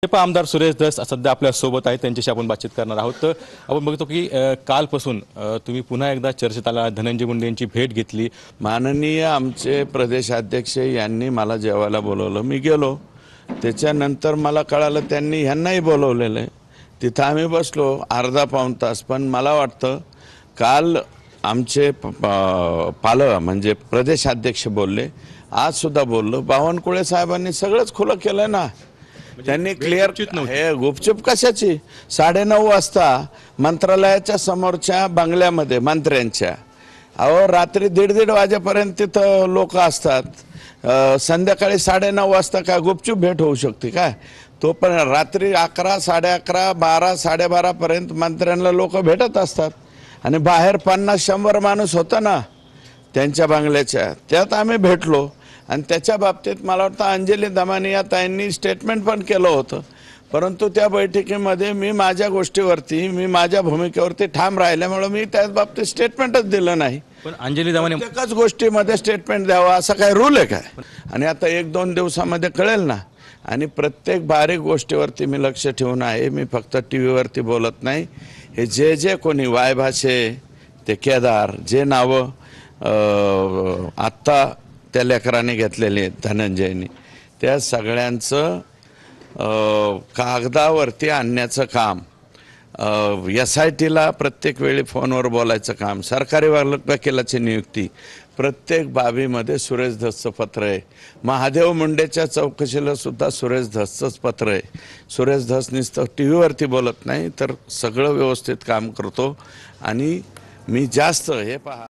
आमदार सुरेश धस सध्या आपल्या सोबत आहेत, त्यांच्याशी आपण बातचीत करणार आहोत। तर आपण बघतो की कालपासून तुम्ही पुन्हा एकदा चर्चेत आला, धनंजय मुंडे यांची भेट घेतली। माननीय आमचे प्रदेशाध्यक्ष यांनी मला जेवायला बोलवलं, मी गेलो। त्याच्यानंतर मला कळालं त्यांनी ह्यांनाही बोलवलेलं आहे। तिथं आम्ही बसलो अर्धा पाऊण तास। पण मला वाटतं काल आमचे म्हणजे प्रदेशाध्यक्ष बोलले, आज सुद्धा बोललो। बावनकुळे साहेबांनी सगळंच खुलं केलं ना। त्यांनी क्लिअर हे गुपचूप कशाची 9:30 वाजता मंत्रालयाच्या समोरच्या बंगल्यामध्ये मंत्र्यांच्या अहो रात्री 1:30 वाजेपर्यंत तिथं लोक असतात। संध्याकाळी 9:30 वाजता काय गुपचूप भेट होऊ शकते काय? तो पण रात्री 11, 11:30, 12, 12:30 पर्यंत मंत्र्यांना लोक भेटत असतात। आणि बाहेर 50-100 माणूस होता ना त्यांच्या बंगल्याच्या, त्यात आम्ही भेटलो। आणि त्याच्या बाबतीत मला वाटतं अंजली दमानी या ताईंनी स्टेटमेंट पण केलं होतं। परंतु त्या बैठकीमध्ये मी माझ्या गोष्टीवरती माझ्या भूमिकेवरती ठाम राहिल्यामुळे मी त्या बाबतीत स्टेटमेंटच दिलं नाही। पण अंजली दमानी एकाच गोष्टीमध्ये स्टेटमेंट द्यावा असा काय रूल आहे काय? आणि आता 1-2 दिवसामध्ये कळेल ना। आणि प्रत्येक बारीक गोष्टीवरती मी लक्ष ठेवून आहे। मी फक्त टीव्हीवरती बोलत नाही। हे जे कोणी वायभाषे ते केदार जे नावं आत्ता त्या लेकरांनी घेतलेले धनंजयनी, त्या सगळ्यांचं कागदावरती आणण्याचं काम, SITला प्रत्येक वेळी फोनवर बोलायचं काम, सरकारी वकिलाची नियुक्ती, प्रत्येक बाबीमध्ये सुरेश धसचं पत्र आहे। महादेव मुंडेच्या चौकशीला सुद्धा सुरेश धसचंच पत्र आहे। सुरेश धस नुसतं टीव्हीवरती बोलत नाही तर सगळं व्यवस्थित काम करतो। आणि मी जास्त हे पहा